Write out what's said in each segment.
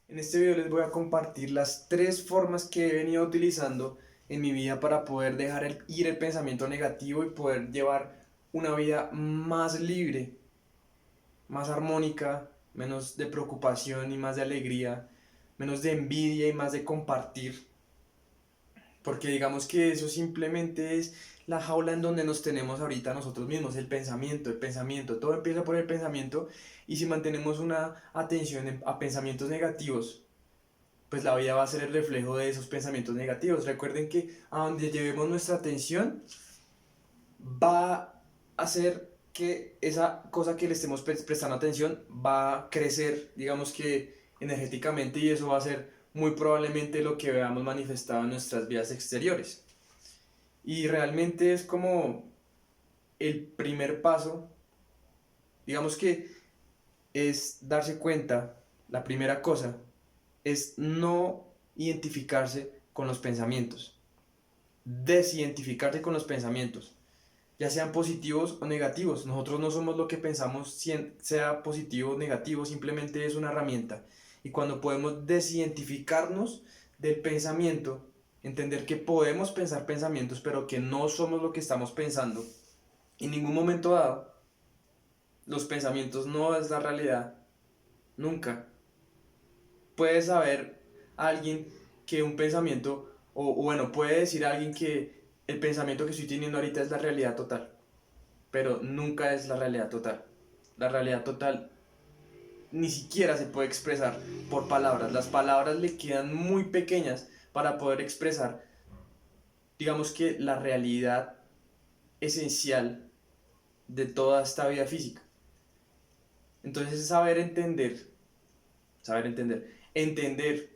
En este video les voy a compartir las tres formas que he venido utilizando en mi vida para poder dejar ir el pensamiento negativo y poder llevar una vida más libre, más armónica, menos de preocupación y más de alegría, menos de envidia y más de compartir. Porque digamos que eso simplemente es la jaula en donde nos tenemos ahorita nosotros mismos, el pensamiento, todo empieza por el pensamiento y si mantenemos una atención a pensamientos negativos, pues la vida va a ser el reflejo de esos pensamientos negativos. Recuerden que a donde llevemos nuestra atención va a hacer que esa cosa que le estemos prestando atención va a crecer, digamos que energéticamente, y eso va a ser muy probablemente lo que veamos manifestado en nuestras vidas exteriores. Y realmente es como el primer paso, digamos que es darse cuenta, la primera cosa es no identificarse con los pensamientos, desidentificarse con los pensamientos, ya sean positivos o negativos. Nosotros no somos lo que pensamos, sea positivo o negativo, simplemente es una herramienta. Y cuando podemos desidentificarnos del pensamiento, entender que podemos pensar pensamientos, pero que no somos lo que estamos pensando, en ningún momento dado, los pensamientos no es la realidad, nunca. Puede saber alguien que un pensamiento, o bueno, puede decir alguien que el pensamiento que estoy teniendo ahorita es la realidad total, pero nunca es la realidad total. La realidad total ni siquiera se puede expresar por palabras. Las palabras le quedan muy pequeñas para poder expresar, digamos que la realidad esencial de toda esta vida física. Entonces es entender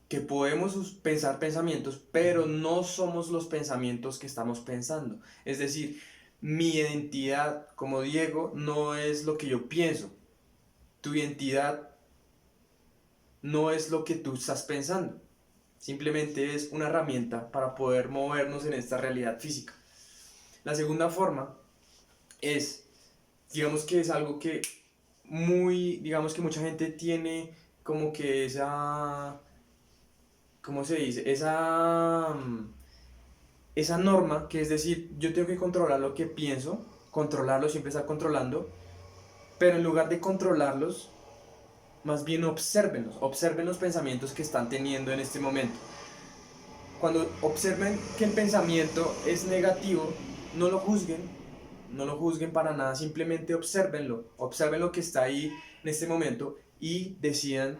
que podemos pensar pensamientos, pero no somos los pensamientos que estamos pensando. Es decir, mi identidad como Diego no es lo que yo pienso. Tu identidad no es lo que tú estás pensando. Simplemente es una herramienta para poder movernos en esta realidad física. La segunda forma es, digamos que es algo que digamos que mucha gente tiene como que ¿cómo se dice? Esa norma, que es decir, yo tengo que controlar lo que pienso, controlarlo, siempre estar controlando, pero en lugar de controlarlos, más bien observen los pensamientos que están teniendo en este momento. Cuando observen que el pensamiento es negativo, no lo juzguen, no lo juzguen para nada, simplemente observen lo que está ahí en este momento y decidan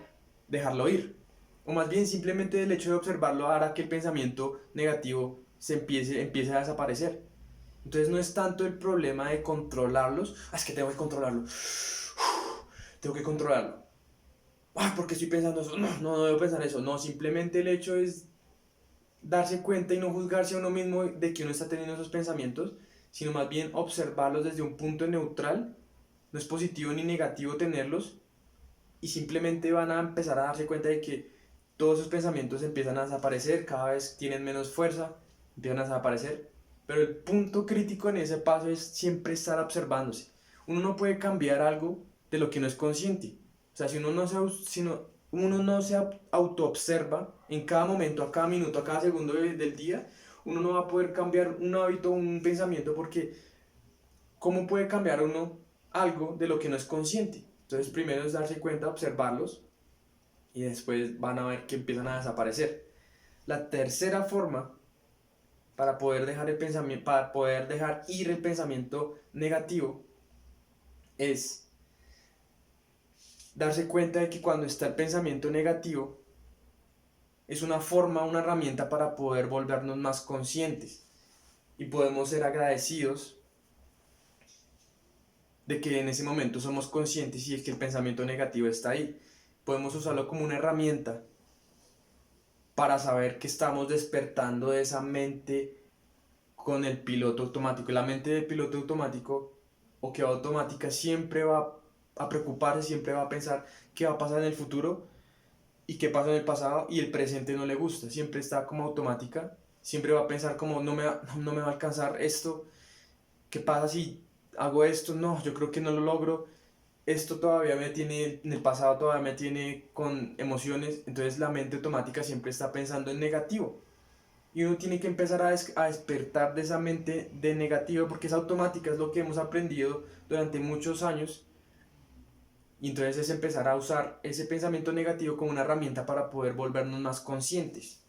dejarlo ir. O más bien simplemente el hecho de observarlo hará que el pensamiento negativo empiece a desaparecer. Entonces no es tanto el problema de controlarlos, es que tengo que controlarlo, tengo que controlarlo. ¿Por qué estoy pensando eso? No debo pensar eso. No, simplemente el hecho es darse cuenta y no juzgarse a uno mismo de que uno está teniendo esos pensamientos, sino más bien observarlos desde un punto neutral. No es positivo ni negativo tenerlos y simplemente van a empezar a darse cuenta de que todos esos pensamientos empiezan a desaparecer, cada vez tienen menos fuerza, empiezan a desaparecer. Pero el punto crítico en ese paso es siempre estar observándose. Uno no puede cambiar algo de lo que no es consciente. O sea, uno no se autoobserva en cada momento, a cada minuto, a cada segundo del día, uno no va a poder cambiar un hábito, un pensamiento, porque ¿cómo puede cambiar uno algo de lo que no es consciente? Entonces primero es darse cuenta, observarlos y después van a ver que empiezan a desaparecer. La tercera forma para poder dejar ir el pensamiento negativo es darse cuenta de que cuando está el pensamiento negativo es una forma, una herramienta para poder volvernos más conscientes y podemos ser agradecidos de que en ese momento somos conscientes y es que el pensamiento negativo está ahí. Podemos usarlo como una herramienta para saber que estamos despertando de esa mente con el piloto automático. La mente del piloto automático o que va automática siempre va a preocuparse, siempre va a pensar qué va a pasar en el futuro y qué pasó en el pasado, y el presente no le gusta, siempre está como automática, siempre va a pensar como no me va a alcanzar esto, qué pasa si hago esto, no, yo creo que no lo logro, esto todavía me tiene, en el pasado todavía me tiene con emociones, entonces la mente automática siempre está pensando en negativo. Y uno tiene que empezar a despertar de esa mente de negativo porque es automática, es lo que hemos aprendido durante muchos años. Y entonces es empezar a usar ese pensamiento negativo como una herramienta para poder volvernos más conscientes.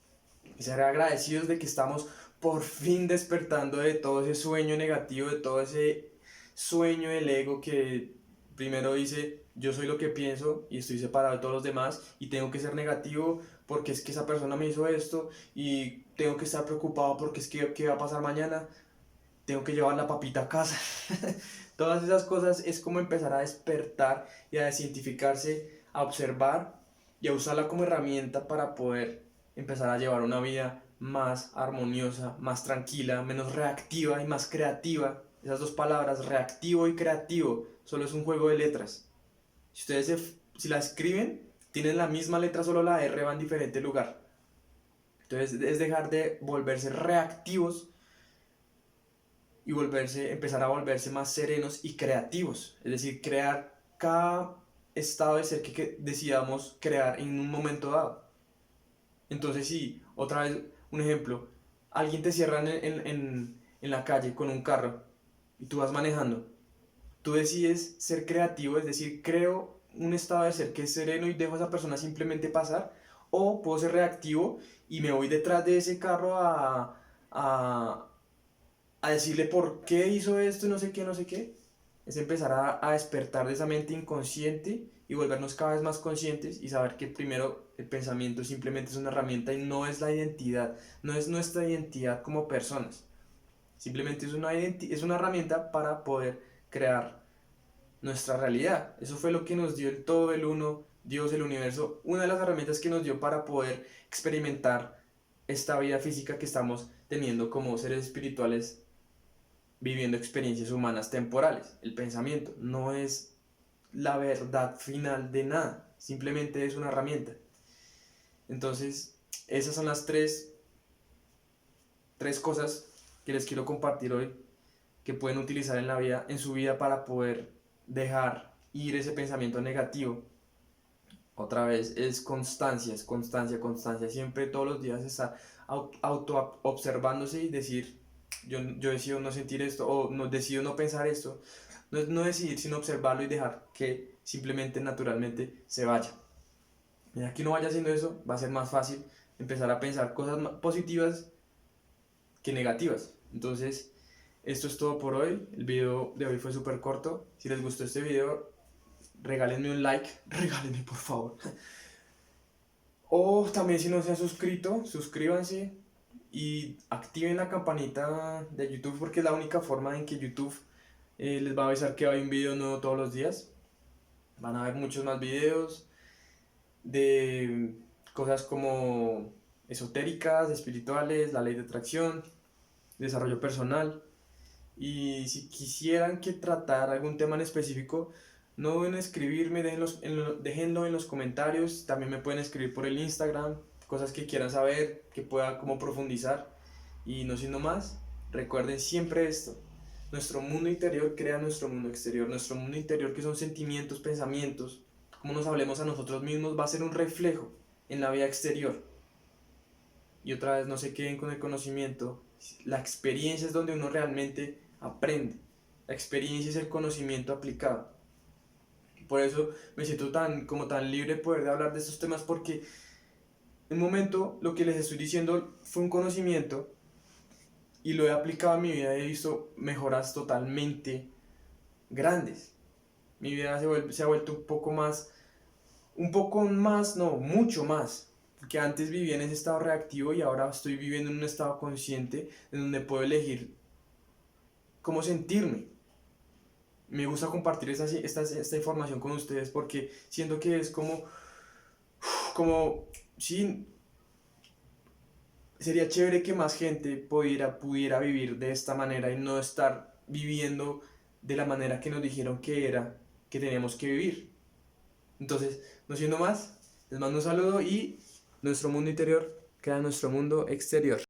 Y ser agradecidos de que estamos por fin despertando de todo ese sueño negativo, de todo ese sueño del ego que primero dice yo soy lo que pienso y estoy separado de todos los demás y tengo que ser negativo porque es que esa persona me hizo esto y tengo que estar preocupado porque es que qué va a pasar mañana, tengo que llevar la papita a casa. Todas esas cosas es como empezar a despertar y a desidentificarse, a observar y a usarla como herramienta para poder empezar a llevar una vida más armoniosa, más tranquila, menos reactiva y más creativa. Esas dos palabras, reactivo y creativo, solo es un juego de letras. Si ustedes si la escriben, tienen la misma letra, solo la R va en diferente lugar. Entonces es dejar de volverse reactivos y empezar a volverse más serenos y creativos. Es decir, crear cada estado de ser que decidamos crear en un momento dado. Entonces, si otra vez, un ejemplo, alguien te cierra en la calle con un carro y tú vas manejando, tú decides ser creativo, es decir, creo un estado de ser que es sereno y dejo a esa persona simplemente pasar, o puedo ser reactivo y me voy detrás de ese carro a, a decirle por qué hizo esto y no sé qué, no sé qué. Es empezar a despertar de esa mente inconsciente y volvernos cada vez más conscientes y saber que primero el pensamiento simplemente es una herramienta y no es la identidad, no es nuestra identidad como personas. Simplemente es una herramienta para poder crear nuestra realidad. Eso fue lo que nos dio el todo, el uno, Dios, el universo, una de las herramientas que nos dio para poder experimentar esta vida física que estamos teniendo como seres espirituales viviendo experiencias humanas temporales. El pensamiento no es la verdad final de nada, simplemente es una herramienta. Entonces, esas son las tres cosas que les quiero compartir hoy que pueden utilizar en la vida, en su vida para poder dejar ir ese pensamiento negativo. Otra vez es constancia, es constancia, constancia. Siempre todos los días estar auto observándose y decir, yo decido no sentir esto o no, decido no pensar esto. No es no decidir, sino observarlo y dejar que simplemente naturalmente se vaya. Y aquí no vaya haciendo eso, va a ser más fácil empezar a pensar cosas positivas que negativas. Entonces, esto es todo por hoy. El video de hoy fue súper corto. Si les gustó este video, regálenme un like, regálenme por favor. O también si no se han suscrito, suscríbanse y activen la campanita de YouTube porque es la única forma en que YouTube les va a avisar que hay un video nuevo todos los días. Van a ver muchos más videos de cosas como esotéricas, espirituales, la ley de atracción, desarrollo personal. Y si quisieran que tratara algún tema en específico, no deben escribirme, déjenlo en los comentarios. También me pueden escribir por el Instagram, cosas que quieran saber, que pueda como profundizar. Y no siendo más, recuerden siempre esto. Nuestro mundo interior crea nuestro mundo exterior. Nuestro mundo interior, que son sentimientos, pensamientos, como nos hablemos a nosotros mismos, va a ser un reflejo en la vida exterior. Y otra vez, no se queden con el conocimiento. La experiencia es donde uno realmente aprende. La experiencia es el conocimiento aplicado. Por eso me siento tan libre de poder hablar de estos temas porque en un momento lo que les estoy diciendo fue un conocimiento y lo he aplicado a mi vida y he visto mejoras totalmente grandes. Mi vida se ha vuelto un poco más, no, mucho más. Porque antes vivía en ese estado reactivo y ahora estoy viviendo en un estado consciente en donde puedo elegir cómo sentirme. Me gusta compartir esta información con ustedes porque siento que es sí, sería chévere que más gente pudiera vivir de esta manera y no estar viviendo de la manera que nos dijeron que teníamos que vivir. Entonces, no siendo más, les mando un saludo y nuestro mundo interior crea nuestro mundo exterior.